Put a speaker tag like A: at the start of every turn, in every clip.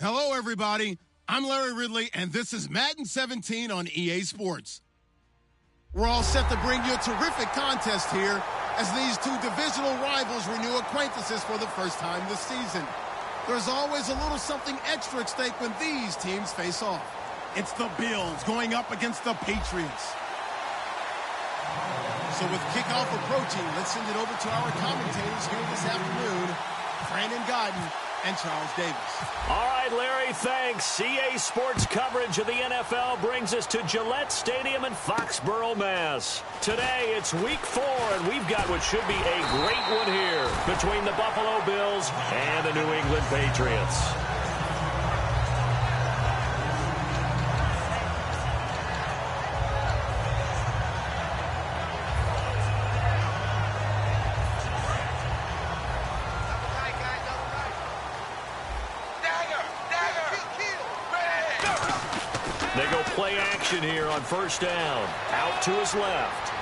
A: Hello, everybody. I'm Larry Ridley, and this is Madden 17 on EA Sports. We're all set to bring you a terrific contest here as these two divisional rivals renew acquaintances for the first time this season. There's always a little something extra at stake when these teams face off. It's the Bills going up against the Patriots. So with kickoff approaching, let's send it over to our commentators here this afternoon, Brandon Godden and Charles Davis.
B: All right, Larry, thanks. EA Sports coverage of the NFL brings us to Gillette Stadium in Foxborough, Mass. Today, it's Week 4, and we've got what should be a great one here between the Buffalo Bills and the New England Patriots. They go play action here on first down. Out to his left.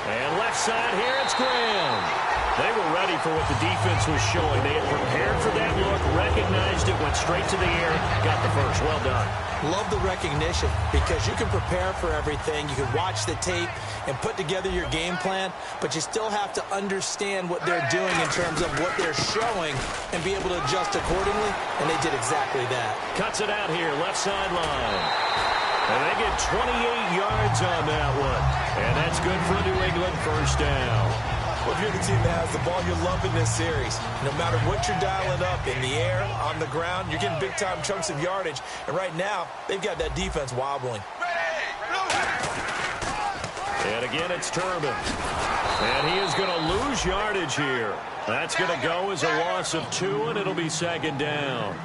B: And left side here, it's Graham. They were ready for what the defense was showing. They had prepared for that look, recognized it, went straight to the air, got the first. Well done.
C: Love the recognition because you can prepare for everything. You can watch the tape and put together your game plan, but you still have to understand what they're doing in terms of what they're showing and be able to adjust accordingly, and they did exactly that.
B: Cuts it out here, left sideline. And they get 28 yards on that one. And that's good for a New England first down.
D: Well, if you're the team that has the ball, you're loving this series. No matter what you're dialing up, in the air, on the ground, you're getting big-time chunks of yardage. And right now, they've got that defense wobbling.
B: And again, it's Turbin. And he is going to lose yardage here. That's going to go as a loss of 2, and it'll be second down.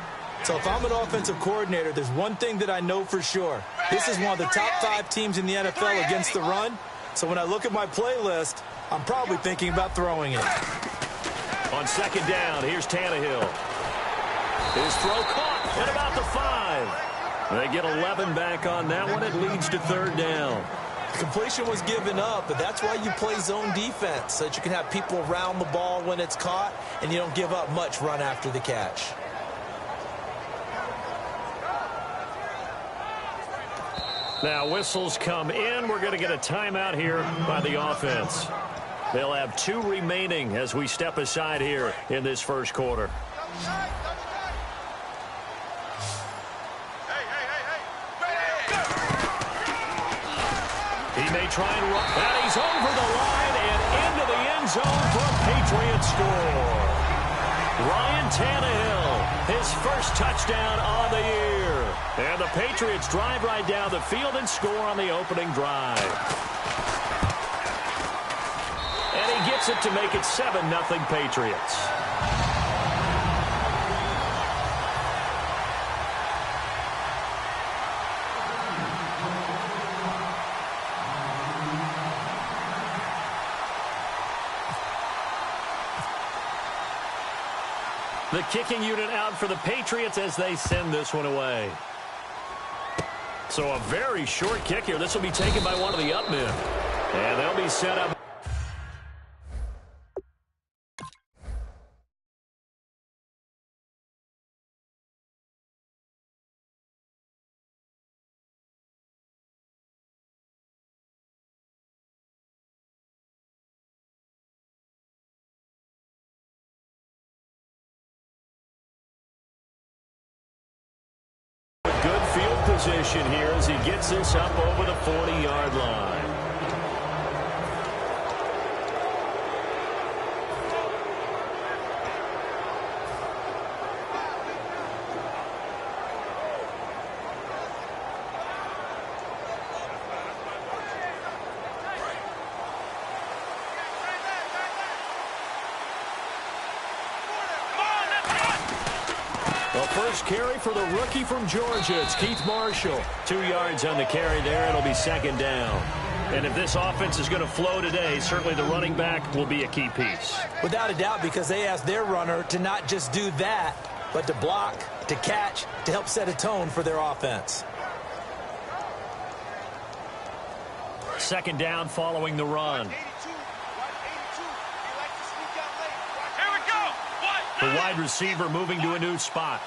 C: So if I'm an offensive coordinator, there's one thing that I know for sure. This is one of the top 5 teams in the NFL against the run. So when I look at my playlist, I'm probably thinking about throwing it.
B: On second down, here's Tannehill. His throw caught at about the 5. They get 11 back on that one. It leads to third down.
C: The completion was given up, but that's why you play zone defense, so that you can have people around the ball when it's caught, and you don't give up much run after the catch.
B: Now whistles come in. We're going to get a timeout here by the offense. They'll have 2 remaining as we step aside here in this first quarter. He may try and run. And he's over the line and into the end zone for a Patriot score. Ryan Tannehill, his first touchdown on the year. And the Patriots drive right down the field and score on the opening drive. And he gets it to make it 7-0 Patriots. The kicking unit out for the Patriots as they send this one away. So a very short kick here. This will be taken by one of the up men. And they'll be set up. Good field position here as he gets this up over the 40-yard line. First carry for the rookie from Georgia. It's Keith Marshall. 2 yards on the carry there. It'll be second down. And if this offense is going to flow today, certainly the running back will be a key piece.
C: Without a doubt, because they asked their runner to not just do that, but to block, to catch, to help set a tone for their offense.
B: Second down following the run. The wide receiver moving to a new spot.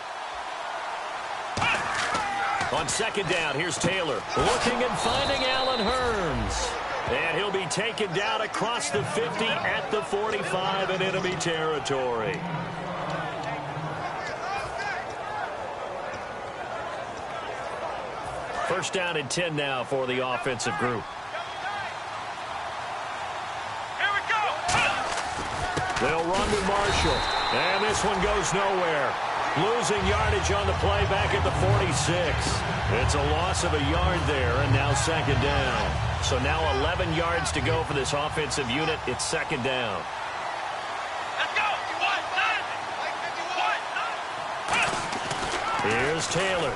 B: On second down, here's Taylor. Looking and finding Allen Hurns. And he'll be taken down across the 50 at the 45 in enemy territory. First down and 10 now for the offensive group.
E: Here we go.
B: They'll run with Marshall. And this one goes nowhere. Losing yardage on the play back at the 46. It's a loss of a yard there, and now second down. So now 11 yards to go for this offensive unit. It's second down.
E: Let's go.
B: Here's Taylor.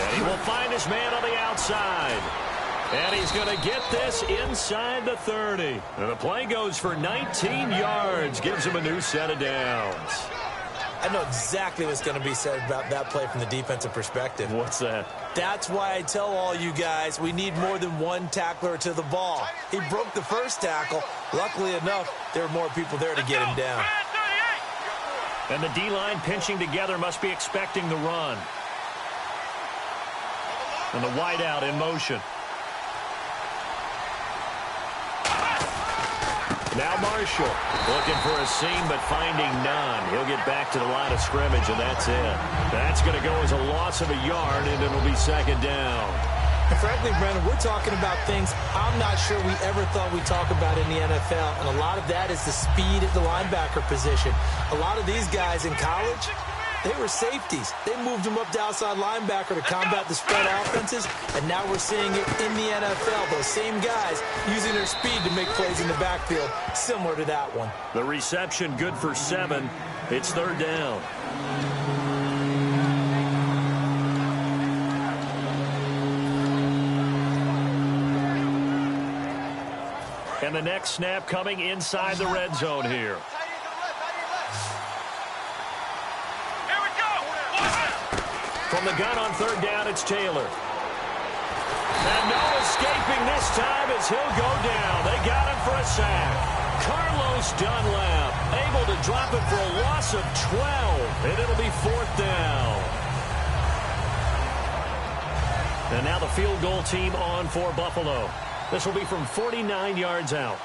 B: And he will find his man on the outside. And he's going to get this inside the 30. And the play goes for 19 yards. Gives him a new set of downs.
C: I know exactly what's going to be said about that play from the defensive perspective.
B: What's that?
C: That's why I tell all you guys we need more than one tackler to the ball. He broke the first tackle. Luckily enough, there were more people there to get him down.
B: And the D-line pinching together must be expecting the run. And the wideout in motion. Now Marshall looking for a seam but finding none. He'll get back to the line of scrimmage, and that's it. That's going to go as a loss of a yard, and it'll be second down.
C: And frankly, Brandon, we're talking about things I'm not sure we ever thought we'd talk about in the NFL, and a lot of that is the speed at the linebacker position. A lot of these guys in college, they were safeties. They moved them up to outside linebacker to combat the spread offenses, and now we're seeing it in the NFL. Those same guys using their speed to make plays in the backfield, similar to that one.
B: The reception good for 7. It's third down. And the next snap coming inside the red zone here. From the gun on third down, it's Taylor. And no escaping this time as he'll go down. They got him for a sack. Carlos Dunlap able to drop it for a loss of 12. And it'll be fourth down. And now the field goal team on for Buffalo. This will be from 49 yards out.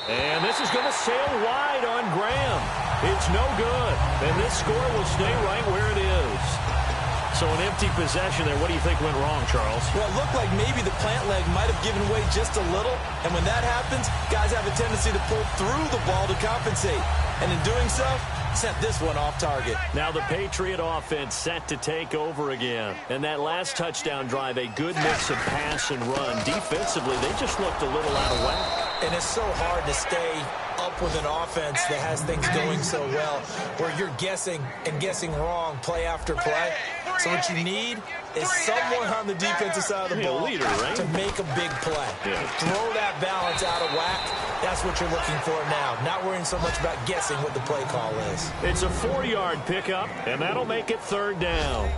B: And this is going to sail wide on Graham. It's no good. And this score will stay right where it is. So an empty possession there. What do you think went wrong, Charles?
C: Well, it looked like maybe the plant leg might have given way just a little. And when that happens, guys have a tendency to pull through the ball to compensate. And in doing so, sent this one off target.
B: Now the Patriot offense set to take over again. And that last touchdown drive, a good mix of pass and run. Defensively, they just looked a little out of whack.
C: And it's so hard to stay up with an offense that has things going so well, where you're guessing and guessing wrong play after play. So what you need is someone on the defensive side of the ball
B: leader, right?
C: to make a big play.
B: Yeah.
C: Throw that balance out of whack. That's what you're looking for now. Not worrying so much about guessing what the play call is.
B: It's a 4-yard pickup, and that'll make it third down.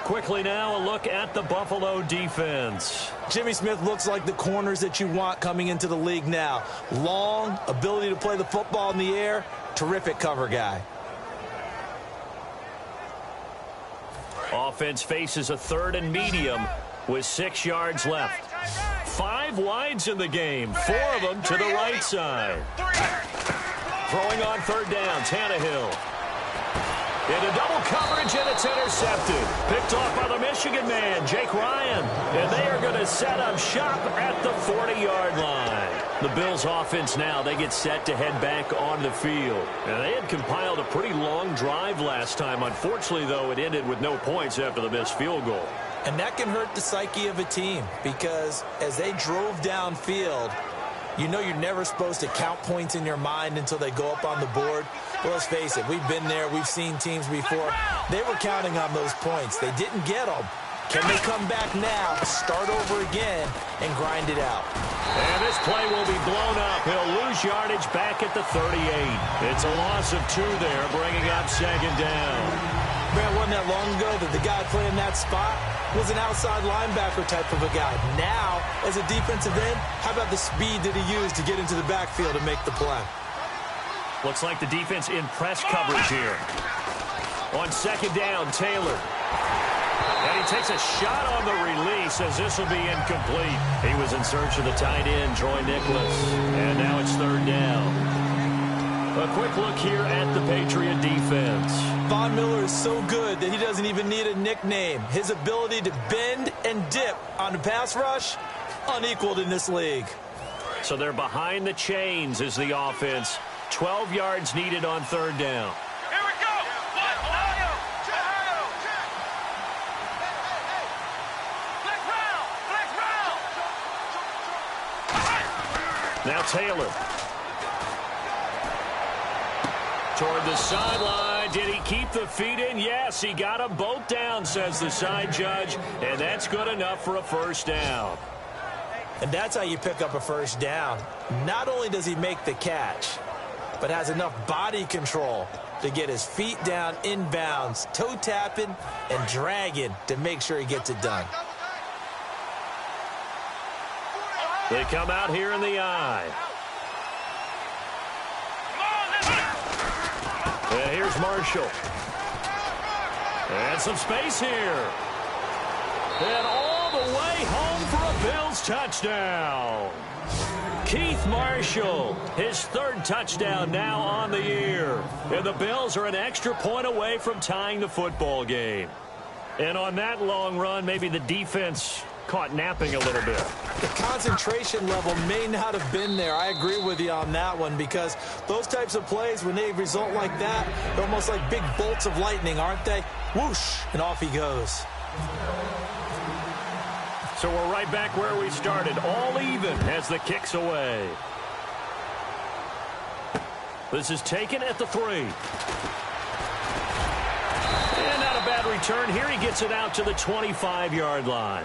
B: Quickly now, a look at the Buffalo defense.
C: Jimmy Smith looks like the corners that you want coming into the league now. Long, ability to play the football in the air, terrific cover guy.
B: Offense faces a third and medium with 6 yards left. 5 wides in the game, 4 of them to the right side. Throwing on third down, Tannehill. Into double coverage, and it's intercepted. Picked off by the Michigan man, Jake Ryan. And they are going to set up shop at the 40-yard line. The Bills' offense now, they get set to head back on the field. And they had compiled a pretty long drive last time. Unfortunately, though, it ended with no points after the missed field goal.
C: And that can hurt the psyche of a team, because as they drove downfield, you know you're never supposed to count points in your mind until they go up on the board. But let's face it, we've been there. We've seen teams before. They were counting on those points. They didn't get them. Can they come back now, start over again, and grind it out?
B: And this play will be blown up. He'll lose yardage back at the 38. It's a loss of 2 there, bringing up second down.
C: Man, wasn't that long ago that the guy playing that spot was an outside linebacker type of a guy. Now, as a defensive end, how about the speed that he used to get into the backfield and make the play?
B: Looks like the defense in press coverage here. On second down, Taylor. And he takes a shot on the release as this will be incomplete. He was in search of the tight end, Troy Nicholas. And now it's third down. A quick look here at the Patriot defense.
C: Von Miller is so good that he doesn't even need a nickname. His ability to bend and dip on the pass rush, unequaled in this league.
B: So they're behind the chains as the offense. 12 yards needed on third down.
E: Here we go. Ohio. Black round.
B: Now Taylor. Toward the sideline. Did he keep the feet in? Yes, he got them both down, says the side judge. And that's good enough for a first down.
C: And that's how you pick up a first down. Not only does he make the catch, but has enough body control to get his feet down inbounds, toe tapping and dragging to make sure he gets it done.
B: They come out here in the eye. And here's Marshall. And some space here. And all the way home for a Bills touchdown. Keith Marshall, his third touchdown now on the year. And the Bills are an extra point away from tying the football game. And on that long run, maybe the defense caught napping a little bit.
C: The concentration level may not have been there. I agree with you on that one, because those types of plays, when they result like that, they're almost like big bolts of lightning, aren't they? Whoosh, and off he goes.
B: So we're right back where we started, all even as the kick's away. This is taken at the 3. And not a bad return here. He gets it out to the 25-yard line.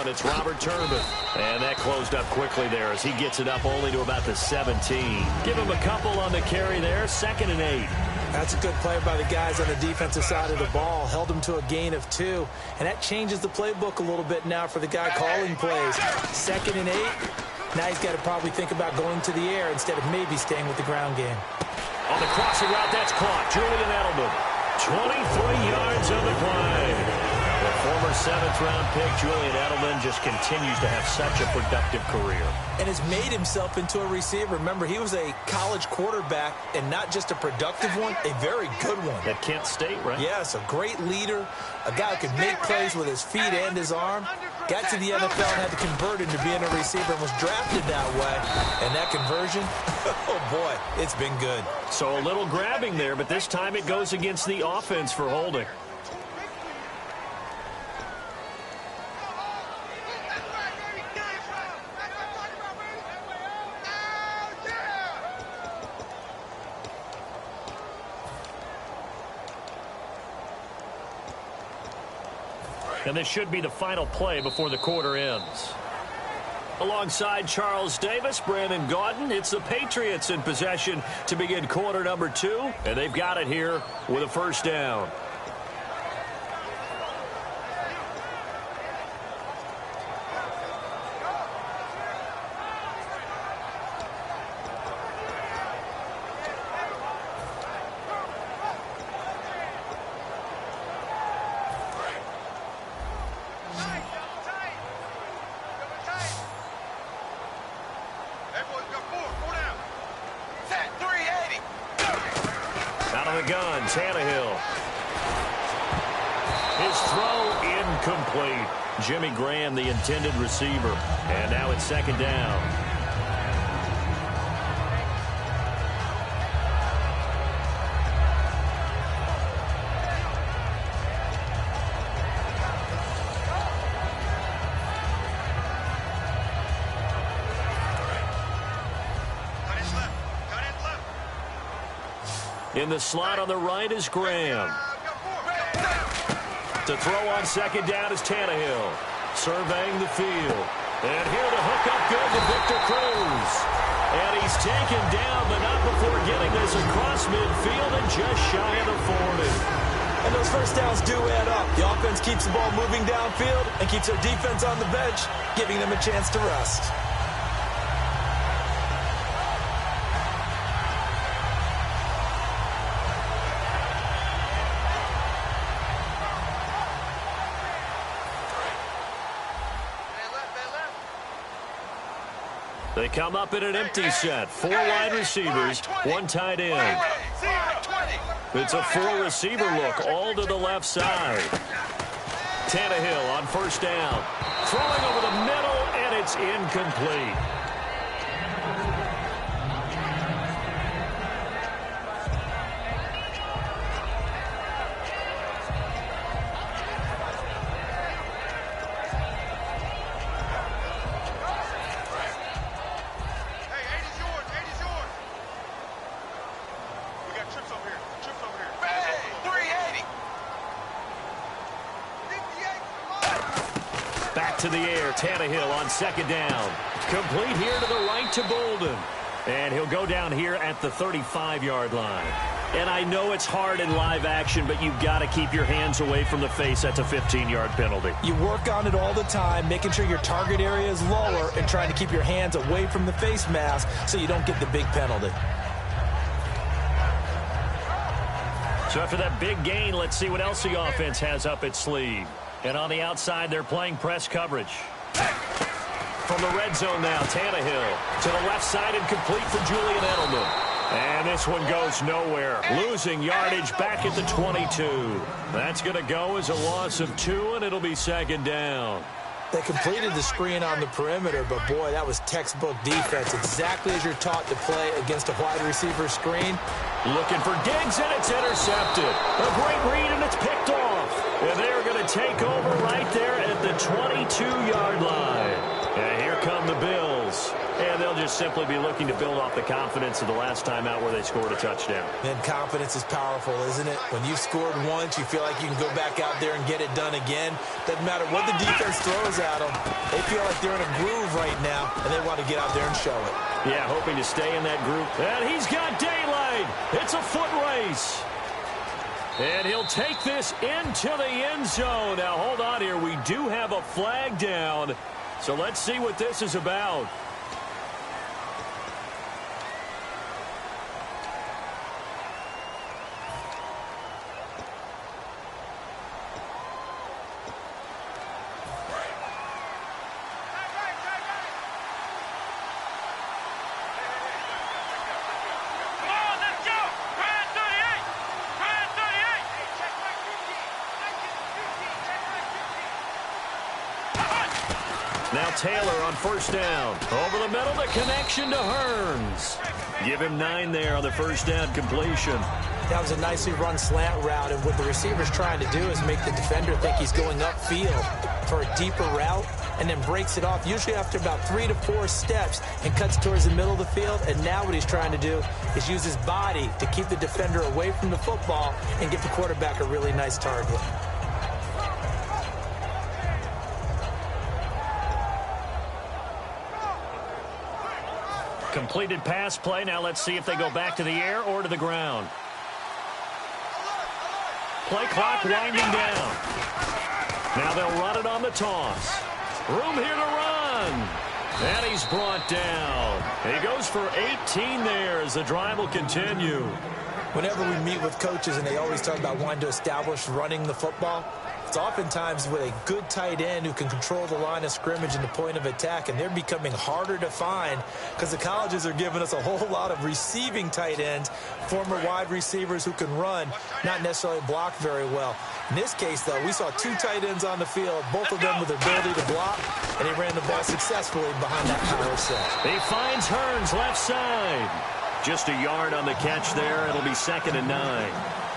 B: It's Robert Turbin. And that closed up quickly there as he gets it up only to about the 17. Give him a couple on the carry there. 2nd and 8.
C: That's a good play by the guys on the defensive side of the ball. Held him to a gain of 2. And that changes the playbook a little bit now for the guy calling plays. 2nd and 8. Now he's got to probably think about going to the air instead of maybe staying with the ground game.
B: On the crossing route, that's caught. Julian Edelman. 23 yards on the play. The former 7th-round pick, Julian Edelman, just continues to have such a productive career.
C: And has made himself into a receiver. Remember, he was a college quarterback, and not just a productive one, a very good one.
B: At Kent State, right?
C: Yes, a great leader, a guy who could make plays with his feet and his arm. Got to the NFL and had to convert into being a receiver and was drafted that way. And that conversion, oh boy, it's been good.
B: So a little grabbing there, but this time it goes against the offense for holding. And this should be the final play before the quarter ends. Alongside Charles Davis, Brandon Gaudin, it's the Patriots in possession to begin quarter number 2. And they've got it here with a first down. Jimmy Graham, the intended receiver. And now it's 2nd down. In the slot on the right is Graham. To throw on second down is Tannehill. Surveying the field. And here to hook up good to Victor Cruz. And he's taken down, but not before getting this across midfield and just shy of the 40.
D: And those first downs do add up. The offense keeps the ball moving downfield and keeps their defense on the bench, giving them a chance to rest.
B: They come up in an empty set. 4 wide receivers, 1 tight end. It's a 4-receiver look, all to the left side. Tannehill on first down. Throwing over the middle, and it's incomplete. To the air, Tannehill on second down. Complete here to the right to Bolden. And he'll go down here at the 35-yard line. And I know it's hard in live action, but you've got to keep your hands away from the face. That's a 15-yard penalty.
C: You work on it all the time, making sure your target area is lower and trying to keep your hands away from the face mask so you don't get the big penalty.
B: So after that big gain, let's see what else the offense has up its sleeve. And on the outside, they're playing press coverage. From the red zone now, Tannehill to the left side and complete for Julian Edelman. And this one goes nowhere. Losing yardage back at the 22. That's going to go as a loss of 2, and it'll be second down.
C: They completed the screen on the perimeter, but boy, that was textbook defense. Exactly as you're taught to play against a wide receiver screen.
B: Looking for Diggs, and it's intercepted. A great read, and it's picked off. And they're going to take over right there at the 22-yard line. And here come the Bills. And they'll just simply be looking to build off the confidence of the last time out where they scored a touchdown.
C: And confidence is powerful, isn't it? When you've scored once, you feel like you can go back out there and get it done again. Doesn't matter what the defense throws at them. They feel like they're in a groove right now, and they want to get out there and show it.
B: Yeah, hoping to stay in that group. And he's got daylight. It's a foot race. And he'll take this into the end zone. Now, hold on here. We do have a flag down. So let's see what this is about. Now Taylor on first down. Over the middle, the connection to Hearns. Give him 9 there on the first down completion.
C: That was a nicely run slant route, and what the receiver's trying to do is make the defender think he's going upfield for a deeper route, and then breaks it off, usually after about 3 to 4 steps, and cuts towards the middle of the field. And now what he's trying to do is use his body to keep the defender away from the football and give the quarterback a really nice target.
B: Completed pass play. Now let's see if they go back to the air or to the ground. Play clock winding down. Now they'll run it on the toss. Room here to run. And he's brought down. He goes for 18 there as the drive will continue.
C: Whenever we meet with coaches and they always talk about wanting to establish running the football, it's oftentimes with a good tight end who can control the line of scrimmage and the point of attack, and they're becoming harder to find because the colleges are giving us a whole lot of receiving tight ends, former wide receivers who can run, not necessarily block very well. In this case, though, we saw 2 tight ends on the field, both of them with the ability to block, and he ran the ball successfully behind that power set.
B: He finds Hearns left side. Just a yard on the catch there. It'll be 2nd and 9.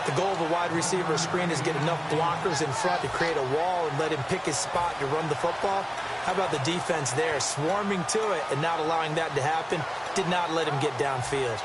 C: The goal of a wide receiver screen is get enough blockers in front to create a wall and let him pick his spot to run the football. How about the defense there, swarming to it and not allowing that to happen? Did not let him get downfield.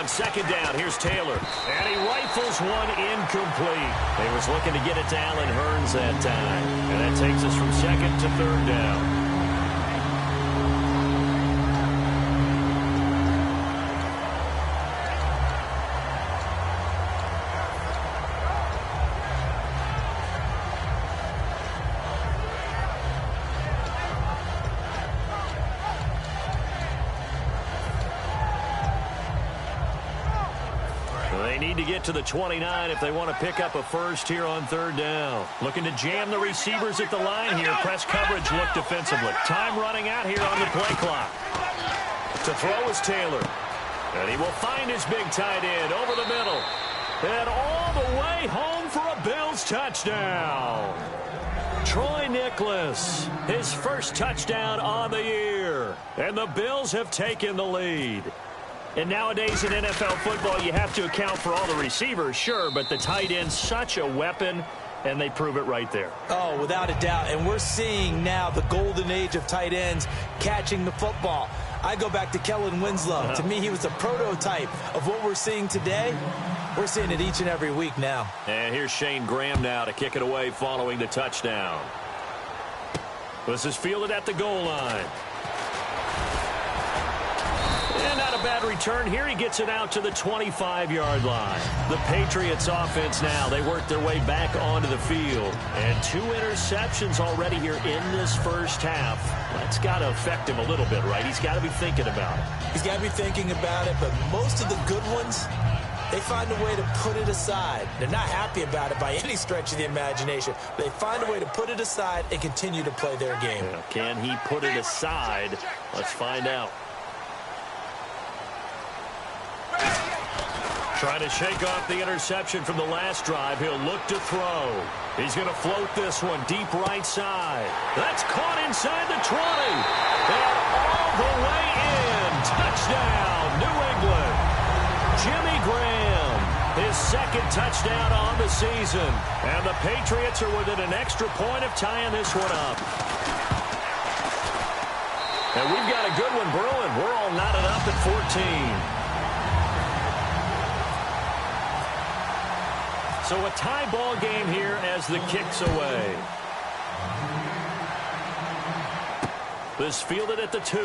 B: on second down. Here's Taylor. And he rifles one incomplete. He was looking to get it to Allen Hurns that time. And that takes us from second to third down. They need to get to the 29 if they want to pick up a first here on third down. Looking to jam the receivers at the line here. Press coverage look defensively. Time running out here on the play clock. To throw is Taylor. And he will find his big tight end over the middle. And all the way home for a Bills touchdown. Troy Nicholas, his first touchdown on the year. And the Bills have taken the lead. And nowadays in NFL football, you have to account for all the receivers, sure, but the tight end's such a weapon, and they prove it right there.
C: Oh, without a doubt. And we're seeing now the golden age of tight ends catching the football. I go back to Kellen Winslow. To me, he was a prototype of what we're seeing today. We're seeing it each and every week now.
B: And here's Shane Graham now to kick it away following the touchdown. This is fielded at the goal line. And not a bad return here. He gets it out to the 25-yard line. The Patriots offense now, they work their way back onto the field. And 2 interceptions already here in this first half. That's got to affect him a little bit, right? He's got to be thinking about it.
C: He's got to be thinking about it, but most of the good ones, they find a way to put it aside. They're not happy about it by any stretch of the imagination. They find a way to put it aside and continue to play their game.
B: Yeah, can he put it aside? Let's find out. Trying to shake off the interception from the last drive. He'll look to throw. He's going to float this one deep right side. That's caught inside the 20. And all the way in. Touchdown, New England. Jimmy Graham, his second touchdown on the season. And the Patriots are within an extra point of tying this one up. And we've got a good one brewing. We're all knotted up at 14. So a tie ball game here as the kick's away. This fielded at the 2.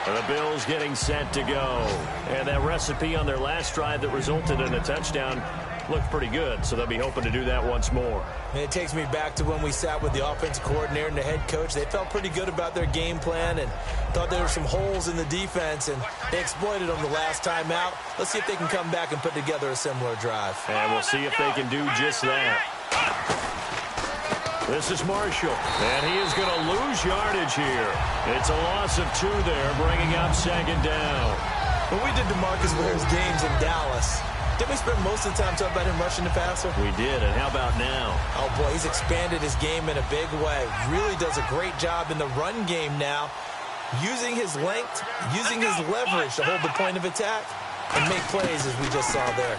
B: And the Bills getting set to go. And that recipe on their last drive that resulted in a touchdown looked pretty good, so they'll be hoping to do that once more.
C: And it takes me back to when we sat with the offensive coordinator and the head coach. They felt pretty good about their game plan and thought there were some holes in the defense, and they exploited them the last time out. Let's see if they can come back and put together a similar drive.
B: And we'll see if they can do just that. This is Marshall, and he is going to lose yardage here. It's a loss of 2 there, bringing up second down.
C: When we did DeMarcus Ware's games in Dallas, didn't we spend most of the time talking about him rushing the passer?
B: We did, and how about now?
C: Oh, boy, he's expanded his game in a big way. Really does a great job in the run game now, using his length, using his leverage to hold the point of attack and make plays as we just saw there.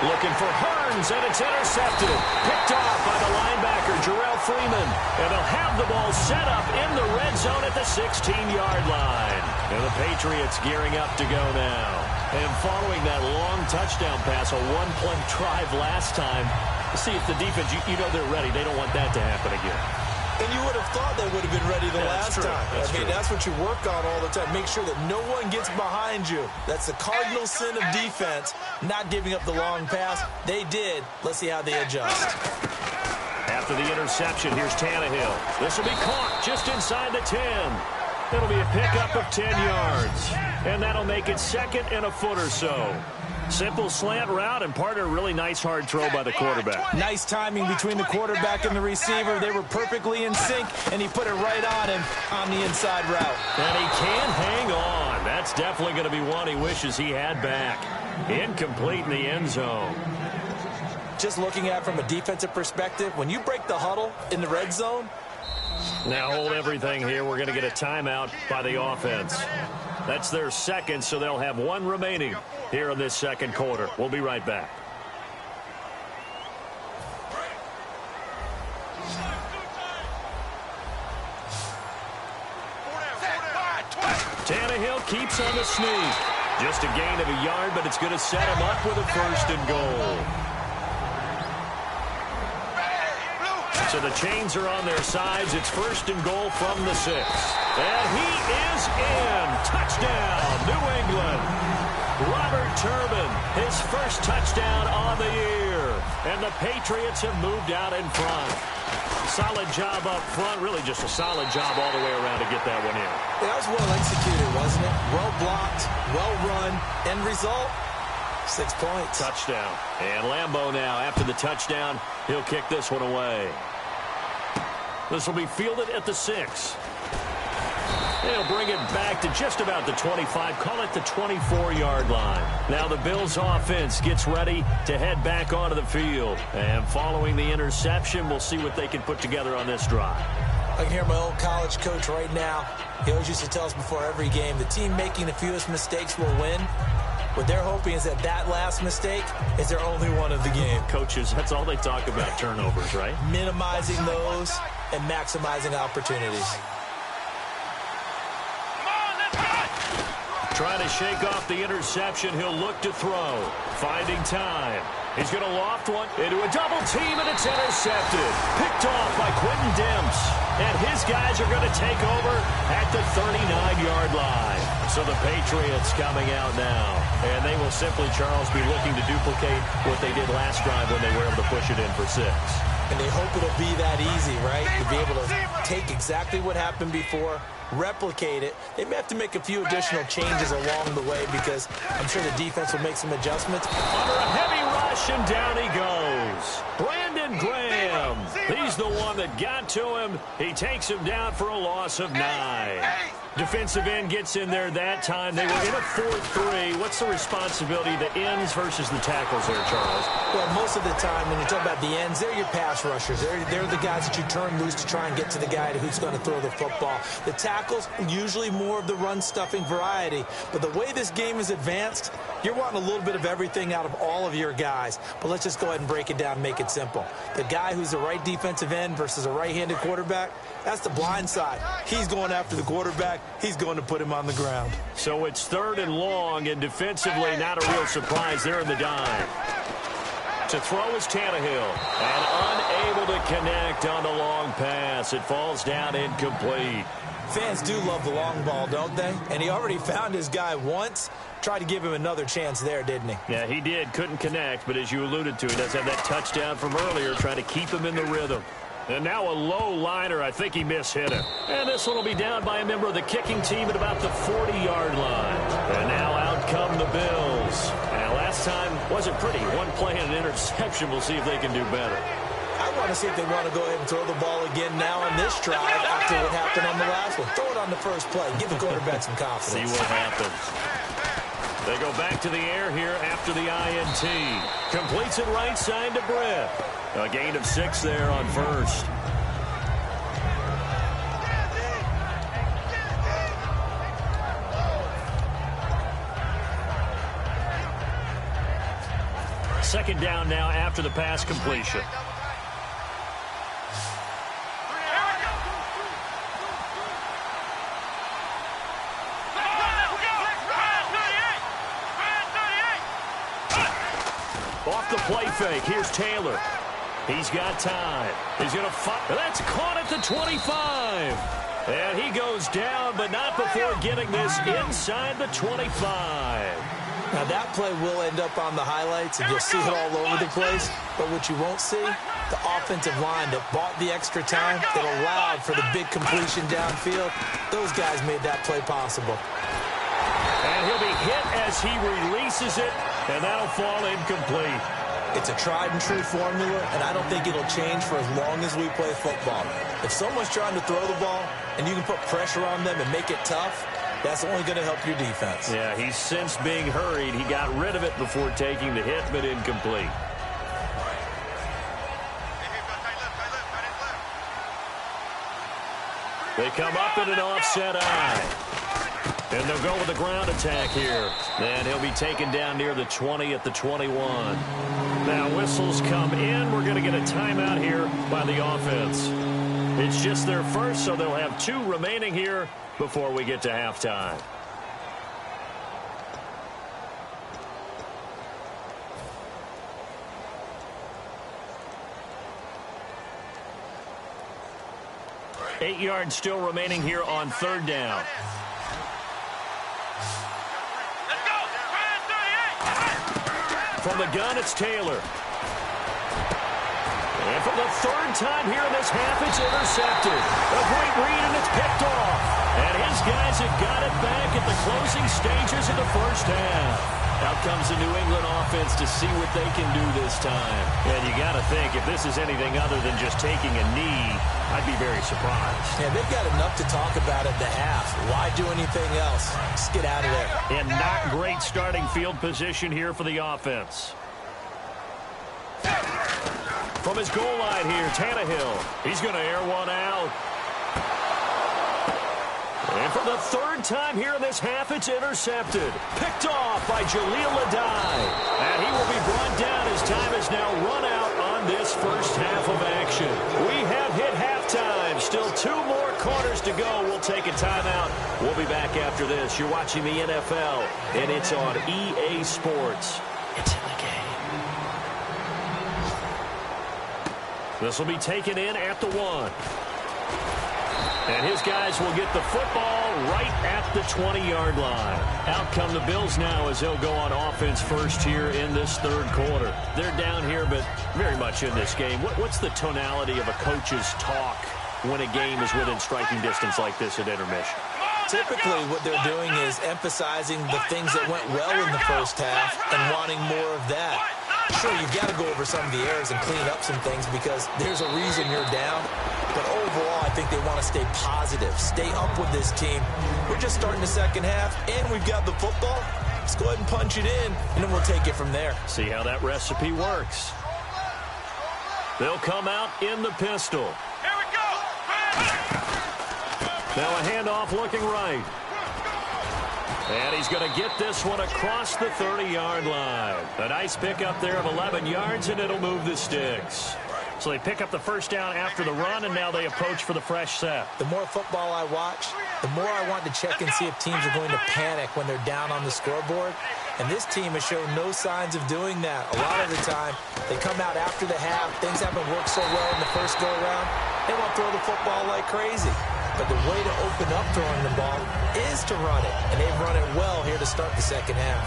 B: Looking for Hurns, and it's intercepted. Picked off by the linebacker, Jarrell Freeman. And they'll have the ball set up in the red zone at the 16-yard line. And the Patriots gearing up to go now. And following that long touchdown pass, a one-play drive last time, see if the defense, you know they're ready. They don't want that to happen again.
C: And you would have thought they would have been ready the last time.
B: That's
C: what you work on all the time. Make sure that no one gets behind you. That's the cardinal sin of defense, not giving up the long pass. They did. Let's see how they adjust.
B: After the interception, here's Tannehill. This will be caught just inside the 10. It'll be a pickup of 10 yards. And that'll make it second and a foot or so. Simple slant route, and part of a really nice hard throw by the quarterback.
C: Nice timing between the quarterback and the receiver. They were perfectly in sync, and he put it right on him on the inside route.
B: And he can hang on. That's definitely going to be one he wishes he had back. Incomplete in the end zone.
C: Just looking at it from a defensive perspective, when you break the huddle in the red zone.
B: Now hold everything here. We're going to get a timeout by the offense. That's their second, so they'll have 1 remaining here in this second quarter. We'll be right back. Tannehill keeps on the sneak. Just a gain of a yard, but it's going to set him up with a 1st and goal. So the chains are on their sides. It's 1st and goal from the 6. And he is in. Touchdown, New England. Robert Turbin, his first touchdown on the year. And the Patriots have moved out in front. Solid job up front. Really just a solid job all the way around to get that one in.
C: That was well executed, wasn't it? Well blocked, well run. End result, 6 points.
B: Touchdown. And Lambeau now, after the touchdown, he'll kick this one away. This will be fielded at the 6. They'll bring it back to just about the 25, call it the 24-yard line. Now the Bills offense gets ready to head back onto the field. And following the interception, we'll see what they can put together on this drive.
C: I can hear my old college coach right now. He always used to tell us before every game, the team making the fewest mistakes will win. What they're hoping is that last mistake is their only one of the game.
B: Coaches, that's all they talk about, turnovers, right?
C: Minimizing those and maximizing opportunities.
B: Trying to shake off the interception. He'll look to throw. Finding time. He's going to loft one into a double team, and it's intercepted. Picked off by Quentin Demps. And his guys are going to take over at the 39-yard line. So the Patriots coming out now. And they will simply, Charles, be looking to duplicate what they did last drive when they were able to push it in for 6.
C: And they hope it'll be that easy, right? To be able to take exactly what happened before, replicate it. They may have to make a few additional changes along the way because I'm sure the defense will make some adjustments.
B: Under a heavy rush, and down he goes. Brandon Graham. He's the one that got to him. He takes him down for a loss of 9. Defensive end gets in there that time. They were in a 4-3. What's the responsibility, the ends versus the tackles there, Charles?
C: Well, most of the time when you talk about the ends, they're your pass rushers. They're the guys that you turn loose to try and get to the guy who's going to throw the football. The tackles, usually more of the run-stuffing variety. But the way this game is advanced, you're wanting a little bit of everything out of all of your guys. But let's just go ahead and break it down and make it simple. The guy who's the right defensive end versus a right-handed quarterback, that's the blind side. He's going after the quarterback. He's going to put him on the ground.
B: So it's 3rd and long, and defensively not a real surprise. They're in the dime. To throw is Tannehill, and unable to connect on the long pass. It falls down incomplete.
C: Fans do love the long ball, don't they? And he already found his guy once. Tried to give him another chance there, didn't he?
B: Yeah, he did. Couldn't connect, but as you alluded to, he does have that touchdown from earlier, trying to keep him in the rhythm. And now a low liner. I think he mishit it. And this one will be down by a member of the kicking team at about the 40-yard line. And now out come the Bills. And last time wasn't pretty. One play and an interception. We'll see if they can do better.
C: I want to see if they want to go ahead and throw the ball again now on this drive after what happened on the last one. Throw it on the first play. Give the quarterback some confidence.
B: See what happens. They go back to the air here after the INT. Completes it right side to Britt. A gain of 6 there on first. Second down now after the pass completion. Off the play fake. Here's Taylor. He's got time. He's going to fight. That's caught at the 25. And he goes down, but not before getting this inside the 25.
C: Now, that play will end up on the highlights, and you'll see it all over the place. But what you won't see, the offensive line that bought the extra time, that allowed for the big completion downfield, those guys made that play possible.
B: And he'll be hit as he releases it, and that'll fall incomplete.
C: It's a tried-and-true formula, and I don't think it'll change for as long as we play football. If someone's trying to throw the ball, and you can put pressure on them and make it tough, that's only going to help your defense.
B: Yeah, he's since being hurried. He got rid of it before taking the hit, but incomplete. They come up in an offset eye. And they'll go with a ground attack here. And he'll be taken down near the 20 at the 21. Now whistles come in. We're going to get a timeout here by the offense. It's just their first, so they'll have 2 remaining here before we get to halftime. Eight yards still remaining here on 3rd down.
E: Let's go. 38.
B: From the gun, it's Taylor. And for the 3rd time here in this half, it's intercepted. A great read, and it's picked off. And his guys have got it back at the closing stages of the first half. Out comes the New England offense to see what they can do this time. And you got to think, if this is anything other than just taking a knee, I'd be very surprised.
C: Yeah, they've got enough to talk about at the half. Why do anything else? Just get out of there.
B: And not great starting field position here for the offense. From his goal line here, Tannehill. He's going to air one out. And for the 3rd time here in this half, it's intercepted. Picked off by Jaleel Adai. And he will be brought down as time is now run out on this first half of action. We have hit halftime. Still 2 more quarters to go. We'll take a timeout. We'll be back after this. You're watching the NFL, and it's on EA Sports. It's in the game. This will be taken in at the 1. And his guys will get the football right at the 20-yard line. Out come the Bills now as they'll go on offense first here in this 3rd quarter. They're down here, but very much in this game. What's the tonality of a coach's talk when a game is within striking distance like this at intermission?
C: Typically, what they're doing is emphasizing the things that went well in the first half and wanting more of that. Sure, you've got to go over some of the errors and clean up some things because there's a reason you're down. But overall, I think they want to stay positive, stay up with this team. We're just starting the second half, and we've got the football. Let's go ahead and punch it in, and then we'll take it from there.
B: See how that recipe works. They'll come out in the pistol.
E: Here we go.
B: Now a handoff looking right. And he's going to get this one across the 30-yard line. A nice pickup there of 11 yards, and it'll move the sticks. So they pick up the first down after the run, and now they approach for the fresh set.
C: The more football I watch, the more I want to check and see if teams are going to panic when they're down on the scoreboard. And this team has shown no signs of doing that. A lot of the time, they come out after the half. Things haven't worked so well in the first go-around. They want to throw the football like crazy. But the way to open up throwing the ball is to run it. And they've run it well here to start the second half.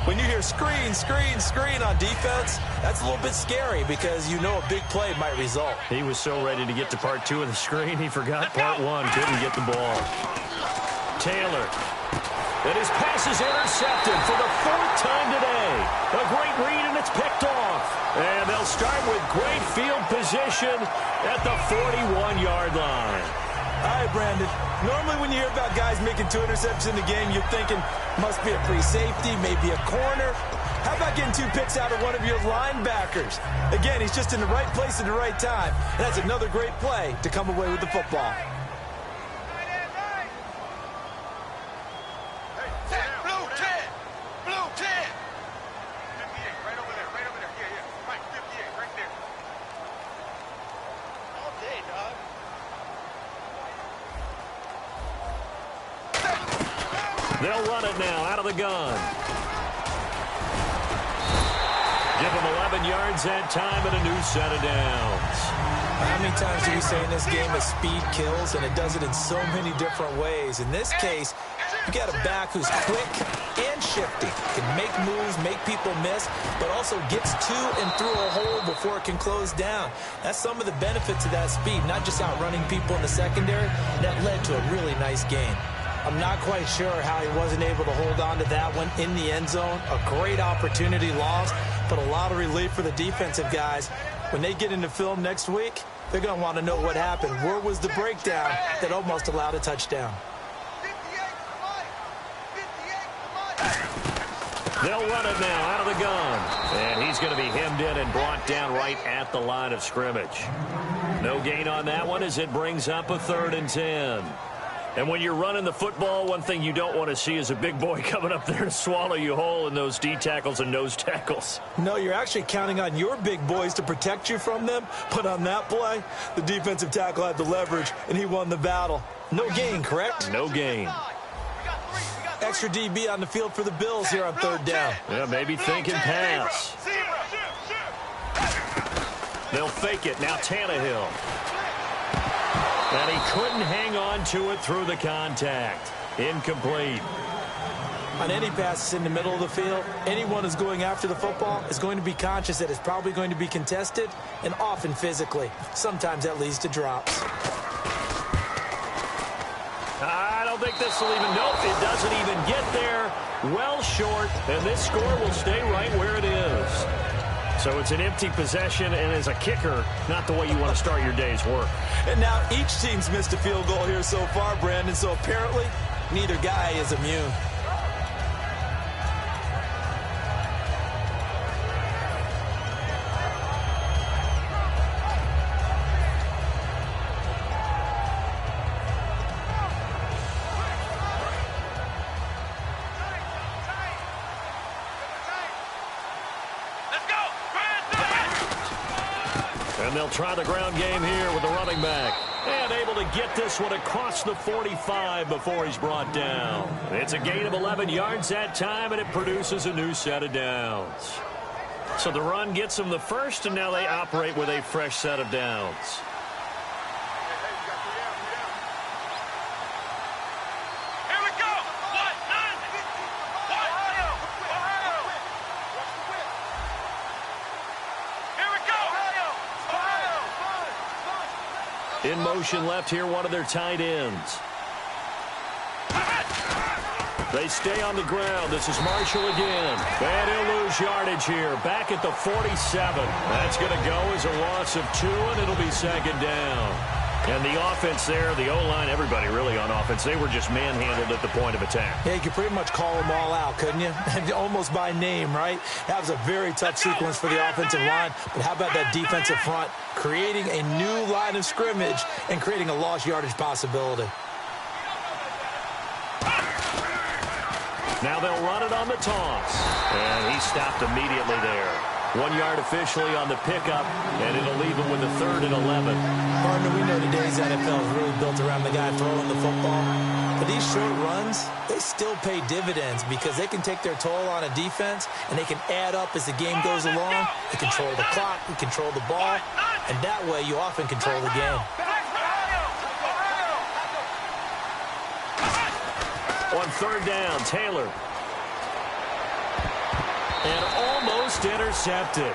C: When you hear screen, screen, screen on defense, that's a little bit scary because you know a big play might result.
B: He was so ready to get to part 2 of the screen, he forgot part 1. Couldn't get the ball. Taylor. And his pass is intercepted for the 4th time today. A great read, and it's picked off. And they'll start with great field position at the 41-yard line.
D: All right, Brandon. Normally when you hear about guys making 2 interceptions in the game, you're thinking must be a free safety, maybe a corner. How about getting 2 picks out of one of your linebackers? Again, he's just in the right place at the right time. And that's another great play to come away with the football.
E: Blue 10. Blue 10. 58, right over there. Right over there. Yeah. Right, 58, right there. All day, dog.
B: They'll run it now out of the gun. Give them 11 yards that time and a new set of downs.
C: How many times do we say in this game that speed kills, and it does it in so many different ways? In this case, you got a back who's quick and shifty, can make moves, make people miss, but also gets to and through a hole before it can close down. That's some of the benefits of that speed, not just outrunning people in the secondary. That led to a really nice game. I'm not quite sure how he wasn't able to hold on to that one in the end zone. A great opportunity lost, but a lot of relief for the defensive guys. When they get into film next week, they're going to want to know what happened. Where was the breakdown that almost allowed a touchdown?
B: They'll run it now out of the gun. And he's going to be hemmed in and brought down right at the line of scrimmage. No gain on that one as it brings up a 3rd and 10. And when you're running the football, one thing you don't want to see is a big boy coming up there to swallow you whole in those D tackles and nose tackles.
C: No, you're actually counting on your big boys to protect you from them. But on that play, the defensive tackle had the leverage, and he won the battle. No gain, correct?
B: No gain.
C: Extra DB on the field for the Bills here on third down.
B: Yeah, maybe thinking pass. They'll fake it. Now Tannehill. And he couldn't hang on to it through the contact. Incomplete.
C: On any passes in the middle of the field, anyone who's going after the football is going to be conscious that it's probably going to be contested, and often physically. Sometimes that leads to drops.
B: I don't think this will even, nope, it doesn't even get there. Well short, and this score will stay right where it is. So it's an empty possession, and as a kicker, not the way you want to start your day's work.
C: And now each team's missed a field goal here so far, Brandon, so apparently neither guy is immune.
B: And they'll try the ground game here with the running back. And able to get this one across the 45 before he's brought down. It's a gain of 11 yards that time, and it produces a new set of downs. So the run gets them the first, and now they operate with a fresh set of downs. In motion left here, one of their tight ends. They stay on the ground. This is Marshall again. And he'll lose yardage here. Back at the 47. That's going to go as a loss of 2, and it'll be second down. And the offense there, the O-line, everybody really on offense, they were just manhandled at the point of attack.
C: Yeah, you could pretty much call them all out, couldn't you? Almost by name, right? That was a very tough sequence for the offensive line. But how about that defensive front creating a new line of scrimmage and creating a lost yardage possibility?
B: Now they'll run it on the toss. And he stopped immediately there. 1 yard officially on the pickup, and it'll leave him with a 3rd and 11.
C: Partner, we know today's NFL is really built around the guy throwing the football. But these short runs, they still pay dividends because they can take their toll on a defense, and they can add up as the game goes along. They control the clock, they control the ball, and that way you often control the game.
B: On 3rd down, Taylor. And almost intercepted.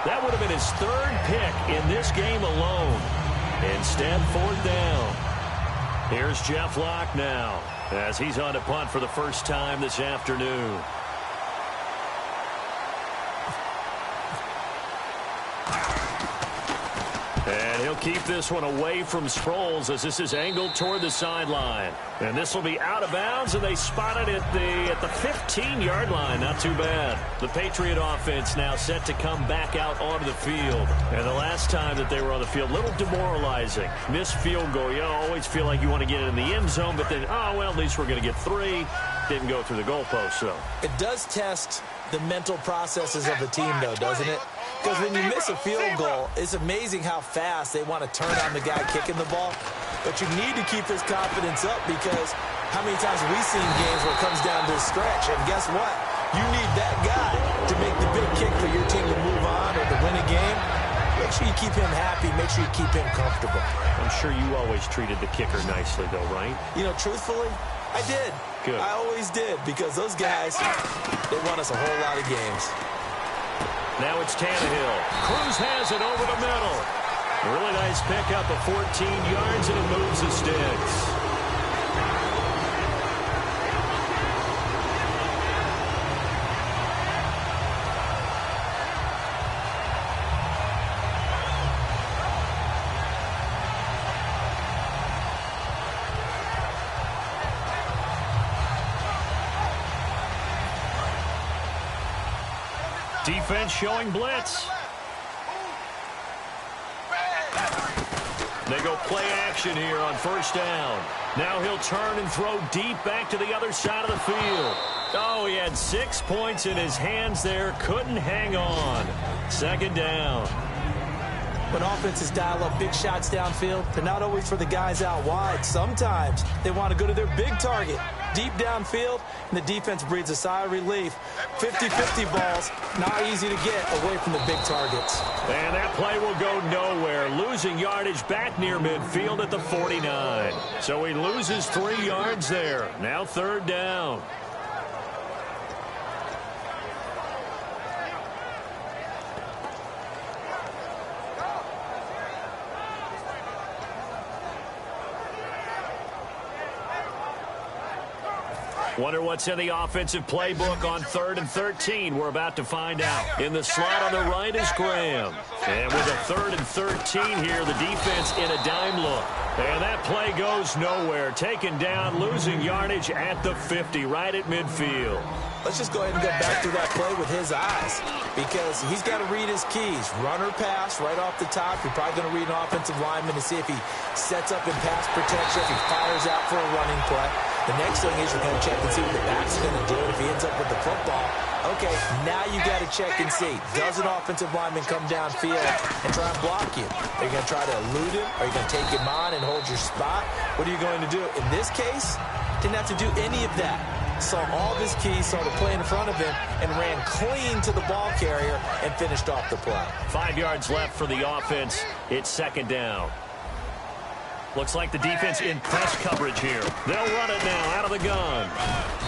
B: That would have been his 3rd pick in this game alone. Instead, 4th down. Here's Jeff Locke now as he's on to punt for the first time this afternoon. And he'll keep this one away from Sproles as this is angled toward the sideline. And this will be out of bounds, and they spot it at the 15-yard line. Not too bad. The Patriot offense now set to come back out onto the field. And the last time that they were on the field, a little demoralizing. Missed field goal. You always feel like you want to get it in the end zone, but then, oh, well, at least we're going to get 3. Didn't go through the goalpost, though.
C: It does test the mental processes of a team, though, doesn't it? Because when you miss a field goal, it's amazing how fast they want to turn on the guy kicking the ball. But you need to keep his confidence up because how many times have we seen games where it comes down to a stretch? And guess what? You need that guy to make the big kick for your team to move on or to win a game. Make sure you keep him happy. Make sure you keep him comfortable.
B: I'm sure you always treated the kicker nicely, though, right?
C: You know, truthfully, I did.
B: Good.
C: I always did because those guys, they won us a whole lot of games.
B: Now it's Tannehill. Cruz has it over the middle. A really nice pickup of 14 yards, and it moves the sticks. Defense showing blitz. They go play action here on first down. Now he'll turn and throw deep back to the other side of the field. Oh, he had 6 points in his hands there. Couldn't hang on. Second down.
C: When offenses dial up big shots downfield, they're not always for the guys out wide. Sometimes they want to go to their big target, deep downfield, and the defense breathes a sigh of relief. 50-50 balls, not easy to get away from the big targets.
B: And that play will go nowhere, losing yardage back near midfield at the 49. So he loses 3 yards there. Now third down. Wonder what's in the offensive playbook on 3rd and 13. We're about to find out. In the slot on the right is Graham. And with a 3rd and 13 here, the defense in a dime look. And that play goes nowhere. Taken down, losing yardage at the 50, right at midfield.
C: Let's just go ahead and go back to that play with his eyes, because he's got to read his keys. Run or pass right off the top. You're probably going to read an offensive lineman to see if he sets up in pass protection, if he fires out for a running play. The next thing is you're going to check and see what the back's going to do. And if he ends up with the football, okay, now you got to check and see. Does an offensive lineman come downfield and try and block you? Are you going to try to elude him? Are you going to take him on and hold your spot? What are you going to do? In this case, didn't have to do any of that. Saw all of his keys, saw the play in front of him, and ran clean to the ball carrier and finished off the play.
B: 5 yards left for the offense. It's second down. Looks like the defense in press coverage here. They'll run it now out of the gun.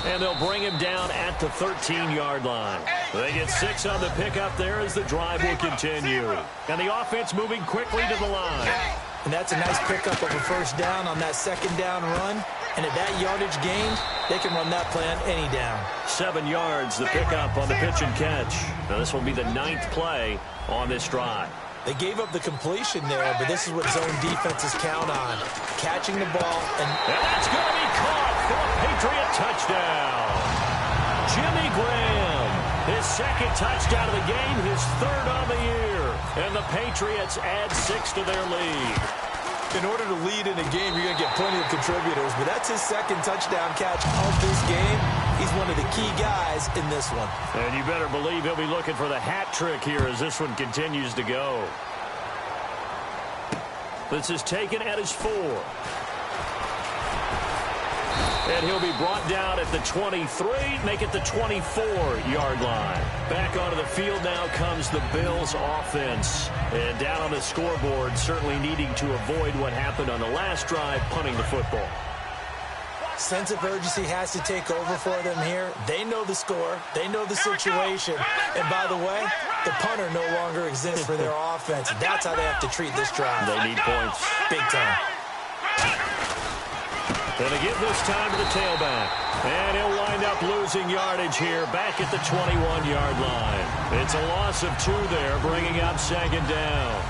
B: And they'll bring him down at the 13-yard line. They get 6 on the pickup there as the drive will continue. And the offense moving quickly to the line.
C: And that's a nice pickup of a first down on that second down run. And at that yardage gained, they can run that play on any down.
B: 7 yards, the pickup on the pitch and catch. Now this will be the 9th play on this drive.
C: They gave up the completion there, but this is what zone defenses count on. Catching the ball. And
B: that's going to be caught for a Patriot touchdown. Jimmy Graham, his second touchdown of the game, his 3rd on the year. And the Patriots add 6 to their lead.
C: In order to lead in a game, you're going to get plenty of contributors, but that's his second touchdown catch of this game. He's one of the key guys in this one.
B: And you better believe he'll be looking for the hat trick here as this one continues to go. This is taken at his 4. And he'll be brought down at the 23, make it the 24-yard line. Back onto the field now comes the Bills offense. And down on the scoreboard, certainly needing to avoid what happened on the last drive, punting the football.
C: Sense of urgency has to take over for them here. They know the score. They know the situation. And by the way, the punter no longer exists for their offense. That's how they have to treat this drive.
B: They need points.
C: Big time.
B: And they give this time to the tailback. And he'll wind up losing yardage here back at the 21-yard line. It's a loss of 2 there, bringing up second down.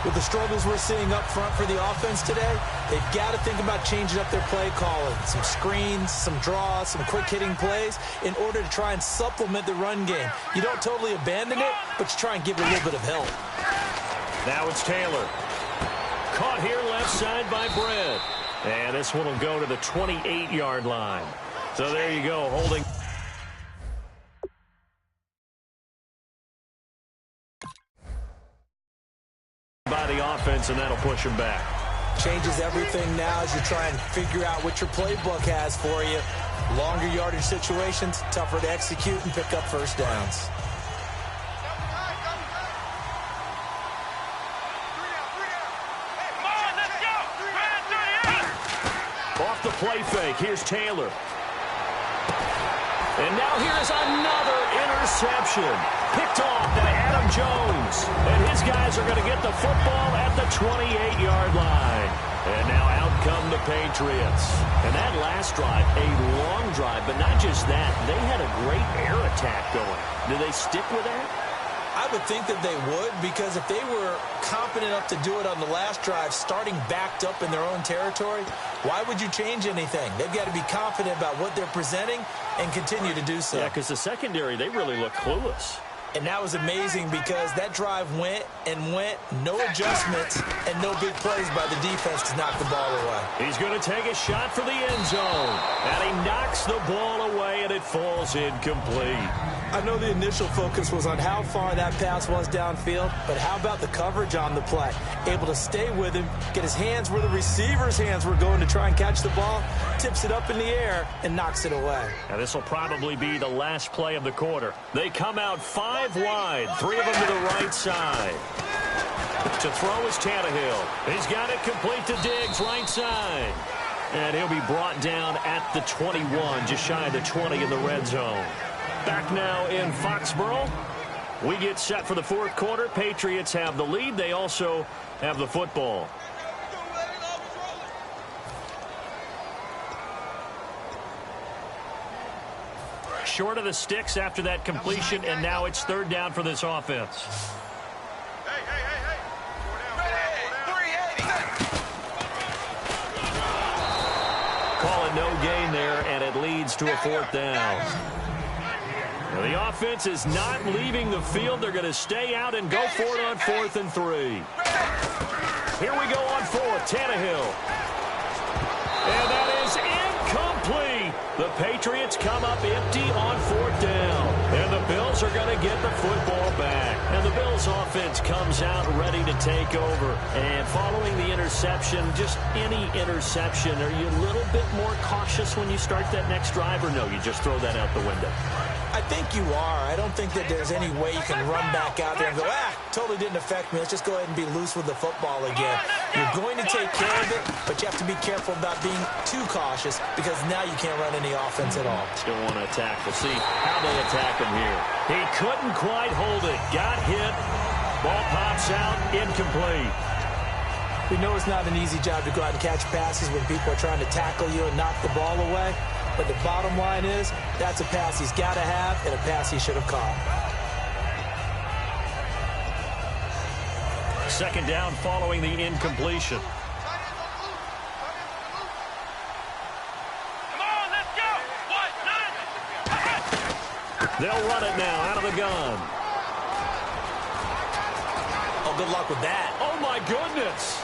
C: With the struggles we're seeing up front for the offense today, they've got to think about changing up their play calling. Some screens, some draws, some quick-hitting plays in order to try and supplement the run game. You don't totally abandon it, but you try and give it a little bit of help.
B: Now it's Taylor. Caught here left side by Brett. And this one will go to the 28-yard line. So there you go, holding. By the offense, and that'll push him back.
C: Changes everything now as you try and figure out what your playbook has for you. Longer yardage situations, tougher to execute and pick up first downs.
B: Off the play fake, here's Taylor. And now here's another interception. Picked off by Adam Jones. And his guys are going to get the football at the 28-yard line. And now out come the Patriots. And that last drive, a long drive, but not just that. They had a great air attack going. Do they stick with that?
C: I would think that they would, because if they were confident enough to do it on the last drive, starting backed up in their own territory, why would you change anything? They've got to be confident about what they're presenting and continue to do so.
B: Yeah, because the secondary, they really look clueless.
C: And that was amazing because that drive went and went, no adjustments, and no big plays by the defense to knock the ball away.
B: He's going to take a shot for the end zone. And he knocks the ball away, and it falls incomplete.
C: I know the initial focus was on how far that pass was downfield, but how about the coverage on the play? Able to stay with him, get his hands where the receiver's hands were going to try and catch the ball, tips it up in the air, and knocks it away.
B: Now this will probably be the last play of the quarter. They come out 5 wide, 3 of them to the right side. To throw is Tannehill. He's got it complete to Diggs, right side. And he'll be brought down at the 21, just shy of the 20 in the red zone. Back now in Foxborough. We get set for the fourth quarter. Patriots have the lead. They also have the football. Short of the sticks after that completion, and now it's third down for this offense. Calling no gain there, and it leads to a fourth down. Now the offense is not leaving the field. They're going to stay out and go for it on 4th and 3. Here we go on 4th. Tannehill. And that is incomplete. The Patriots come up empty on 4th down. And the Bills are going to get the football back. And the Bills offense comes out ready to take over. And following the interception, just any interception, are you a little bit more cautious when you start that next drive, or no, you just throw that out the window?
C: I think you are. I don't think that there's any way you can run back out there and go, totally didn't affect me. Let's just go ahead and be loose with the football again. You're going to take care of it, but you have to be careful about being too cautious because now you can't run any offense at all.
B: Still want to attack. We'll see how they attack him here. He couldn't quite hold it. Got hit. Ball pops out. Incomplete.
C: We know it's not an easy job to go out and catch passes when people are trying to tackle you and knock the ball away. But the bottom line is, that's a pass he's got to have and a pass he should have caught.
B: Second down following the incompletion.
E: Come on, let's go.
B: They'll run it now out of the gun.
C: Oh, good luck with that.
B: Oh, my goodness.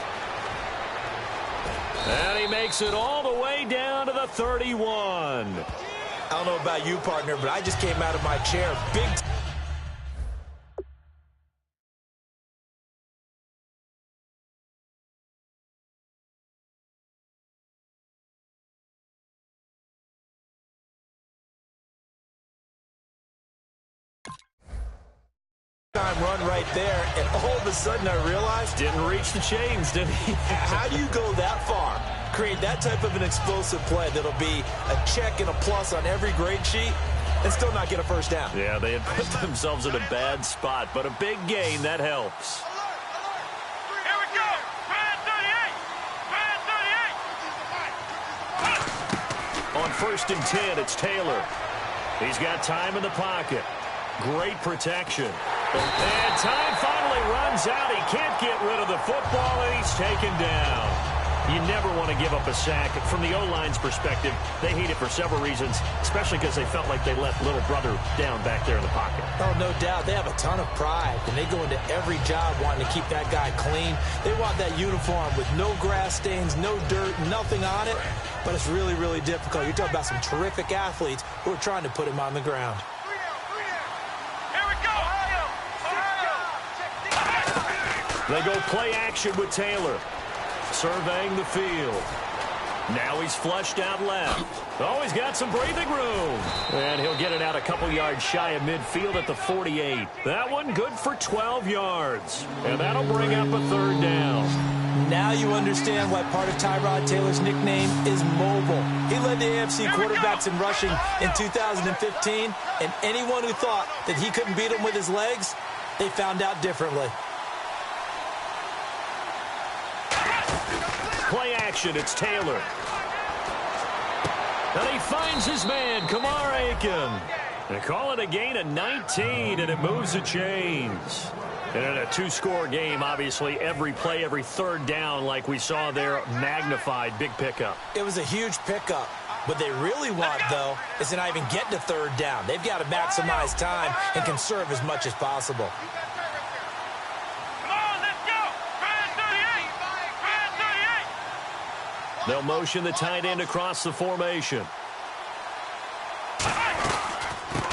B: And he makes it all the way down to the 31.
C: I don't know about you, partner, but I just came out of my chair. Big time run right there, and all of a sudden I realized
B: Didn't reach the chains, did he?
C: how do you go that far? Create that type of an explosive play that'll be a check and a plus on every grade sheet and still not get a first down.
B: Yeah, they had put themselves in a bad spot, but a big gain, that helps.
E: Here we go. Brand 38.
B: On 1st and 10, it's Taylor. He's got time in the pocket. Great protection. And time finally runs out. He can't get rid of the football, and he's taken down. You never want to give up a sack. From the O-line's perspective, they hate it for several reasons, especially because they felt like they let little brother down back there in the pocket.
C: Oh, no doubt. They have a ton of pride, and they go into every job wanting to keep that guy clean. They want that uniform with no grass stains, no dirt, nothing on it, but it's really, really difficult. You're talking about some terrific athletes who are trying to put him on the ground.
E: Here we go.
B: They go play action with Taylor. Surveying the field. Now he's flushed out left. Oh, he's got some breathing room. And he'll get it out a couple yards shy of midfield at the 48. That one good for 12 yards. And that'll bring up a third down.
C: Now you understand why part of Tyrod Taylor's nickname is mobile. He led the AFC quarterbacks in rushing in 2015, and anyone who thought that he couldn't beat him with his legs, they found out differently.
B: Play action, it's Taylor. And he finds his man, Kamar Aiken. They call it a gain of 19, and it moves the chains. And in a two-score game, obviously, every play, every third down, like we saw there, magnified, big pickup.
C: It was a huge pickup. What they really want, though, is to not even get to third down. They've got to maximize time and conserve as much as possible.
E: Come on, let's go. Try 38.
B: They'll motion the tight end across the formation.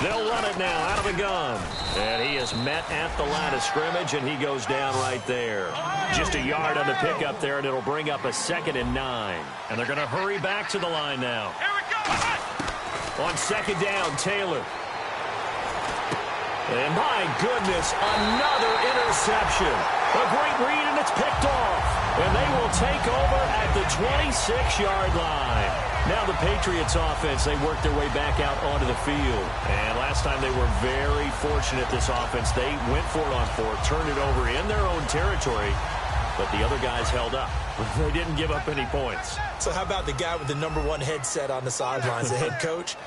B: They'll run it now out of the gun. And he is met at the line of scrimmage, and he goes down right there. Just a yard on the pickup there, and it'll bring up a 2nd and 9. And they're going to hurry back to the line now.
E: Here we go.
B: On 2nd down, Taylor. And my goodness, another interception. A great read, and it's picked off. And they will take over at the 26-yard line. Now the Patriots offense, they work their way back out onto the field. And last time they were very fortunate, this offense. They went for it on 4th, turned it over in their own territory, but the other guys held up. They didn't give up any points.
C: So how about the guy with the #1 headset on the sidelines, the head coach?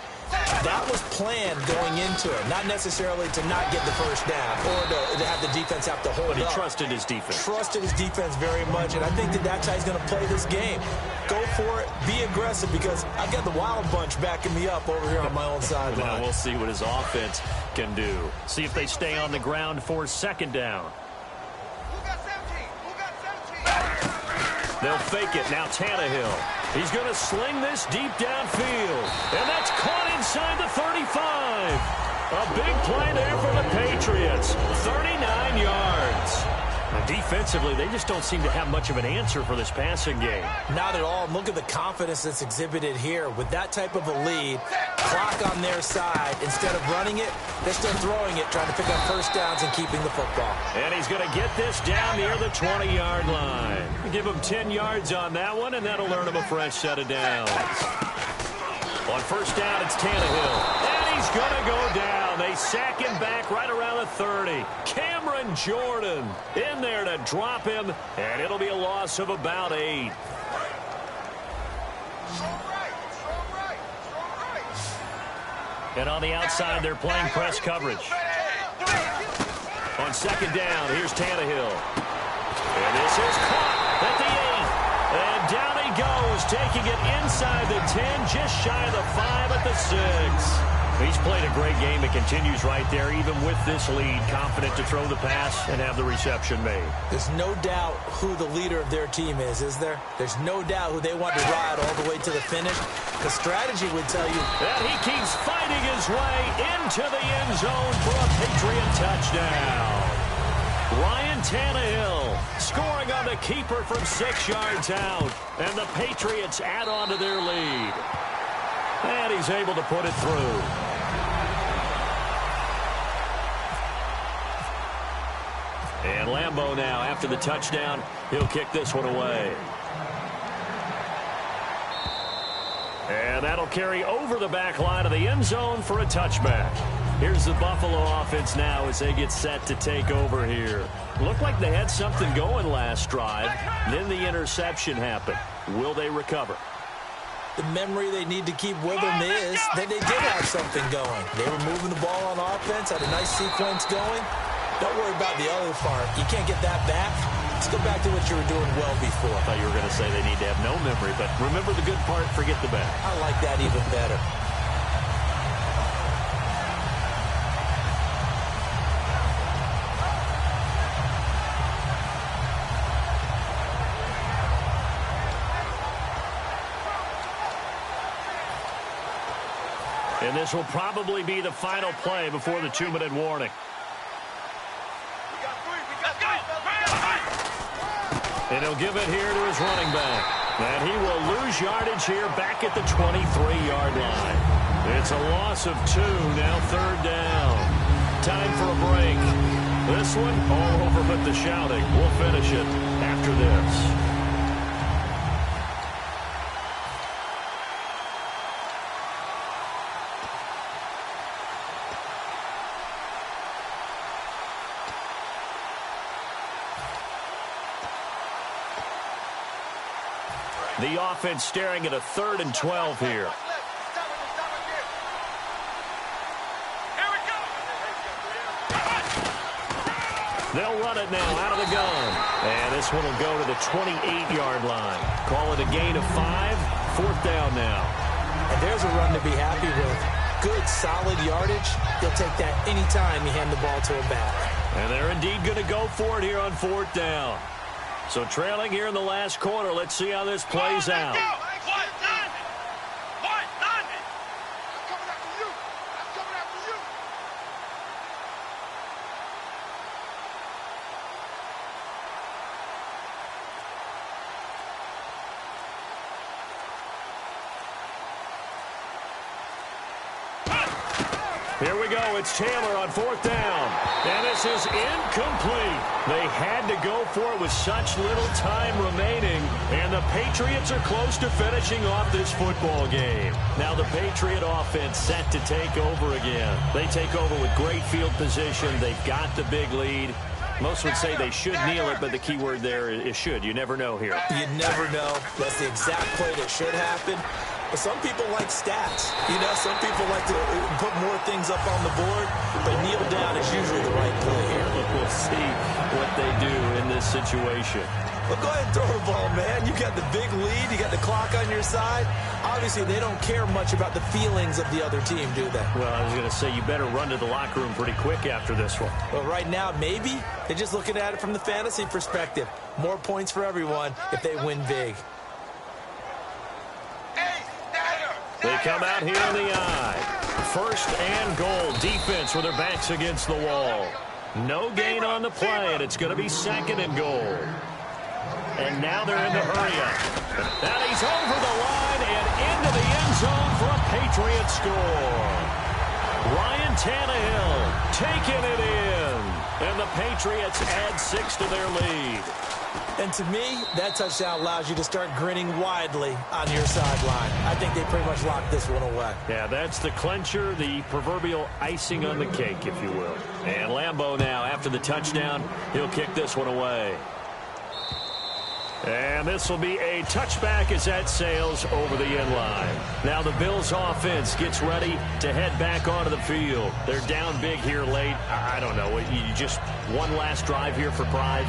C: That was planned going into it, not necessarily to not get the first down or to have the defense have to hold up.
B: But he trusted his defense.
C: Trusted his defense very much, and I think that's how he's going to play this game. Go for it, be aggressive, because I've got the Wild Bunch backing me up over here on my own sideline.
B: Now we'll see what his offense can do. See if they stay on the ground for 2nd down.
E: Who got 17? Who got 17?
B: They'll fake it. Now Tannehill. He's going to sling this deep downfield. And that's caught inside the 35. A big play there for the Patriots. 39 yards. Now, defensively, they just don't seem to have much of an answer for this passing game.
C: Not at all. Look at the confidence that's exhibited here. With that type of a lead, clock on their side, instead of running it, they're still throwing it, trying to pick up first downs and keeping the football.
B: And he's going to get this down near the 20-yard line. Give him 10 yards on that one, and that'll earn him a fresh set of downs. On 1st down, it's Tannehill. And he's going to go down. They sack him back right around the 30. Cameron Jordan in there to drop him, and it'll be a loss of about 8. And on the outside, they're playing press coverage. On 2nd down, here's Tannehill. And this is caught at the 8. And down he goes, taking it inside the 10, just shy of the 5 at the 6. He's played a great game. It continues right there, even with this lead, confident to throw the pass and have the reception made.
C: There's no doubt who the leader of their team is there? There's no doubt who they want to ride all the way to the finish. The strategy would tell you
B: that he keeps fighting his way into the end zone for a Patriot touchdown. Ryan Tannehill scoring on the keeper from 6 yards out, and the Patriots add on to their lead. And he's able to put it through. And Lambeau now, after the touchdown, he'll kick this one away. And that'll carry over the back line of the end zone for a touchback. Here's the Buffalo offense now as they get set to take over here. Looked like they had something going last drive. Then the interception happened. Will they recover?
C: The memory they need to keep with them is that they did have something going. They were moving the ball on offense, had a nice sequence going. Don't worry about the other part. You can't get that back. Let's go back to what you were doing well before.
B: I thought you were going to say they need to have no memory, but remember the good part, forget the bad.
C: I like that even better.
B: And this will probably be the final play before the 2-minute warning. And he'll give it here to his running back. And he will lose yardage here back at the 23-yard line. It's a loss of 2, now 3rd down. Time for a break. This one all over but the shouting. We'll finish it after this. The offense staring at a 3rd and 12 here. They'll run it now out of the gun. And this one will go to the 28-yard line. Call it a gain of 5. 4th down now.
C: And there's a run to be happy with. Good, solid yardage. He'll take that anytime you hand the ball to him back.
B: And they're indeed going to go for it here on 4th down. So trailing here in the last quarter. Let's see how this plays out. Here we go. It's Taylor on 4th down. And this is incomplete. They had to go for it with such little time remaining. And the Patriots are close to finishing off this football game. Now the Patriot offense set to take over again. They take over with great field position. They've got the big lead. Most would say they should kneel it, but the key word there is should. You never know here.
C: You never know. That's the exact play that should happen. But some people like stats. You know, some people like to put more things up on the board, but kneel down is usually the right play here.
B: We'll see what they do in this situation.
C: But go ahead and throw the ball, man. You got the big lead. You got the clock on your side. Obviously, they don't care much about the feelings of the other team, do they?
B: Well, I was going to say you better run to the locker room pretty quick after this one.
C: Well, right now, maybe. They're just looking at it from the fantasy perspective. More points for everyone if they win big.
B: They come out here in the eye. 1st and goal. Defense with their backs against the wall. No gain on the play, and it's going to be 2nd and goal. And now they're in the hurry-up. And he's over the line and into the end zone for a Patriot score. Ryan Tannehill taking it in. And the Patriots add 6 to their lead.
C: And to me, that touchdown allows you to start grinning widely on your sideline. I think they pretty much locked this one away.
B: Yeah, that's the clincher, the proverbial icing on the cake, if you will. And Lambeau now, after the touchdown, he'll kick this one away. And this will be a touchback as that sails over the end line. Now the Bills offense gets ready to head back onto the field. They're down big here late. I don't know. You just one last drive here for pride.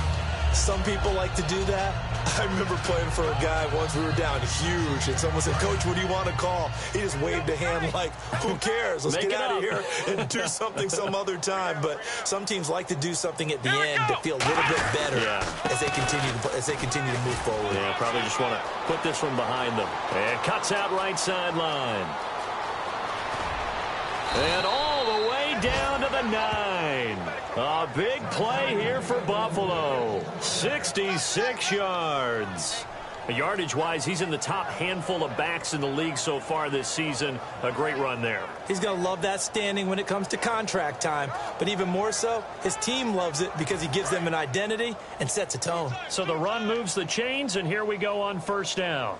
C: Some people like to do that. I remember playing for a guy once. We were down huge, and someone said, "Coach, what do you want to call?" He just waved a hand like, who cares? Let's get out of here and do something some other time. But some teams like to do something at the end to feel a little bit better as they continue to move forward.
B: Yeah, probably just want to put this one behind them. And cuts out right sideline. And all the way down to the 9. A big play here for Buffalo. 66 yards. Yardage-wise, he's in the top handful of backs in the league so far this season. A great run there.
C: He's going to love that standing when it comes to contract time. But even more so, his team loves it because he gives them an identity and sets a tone.
B: So the run moves the chains, and here we go on 1st down.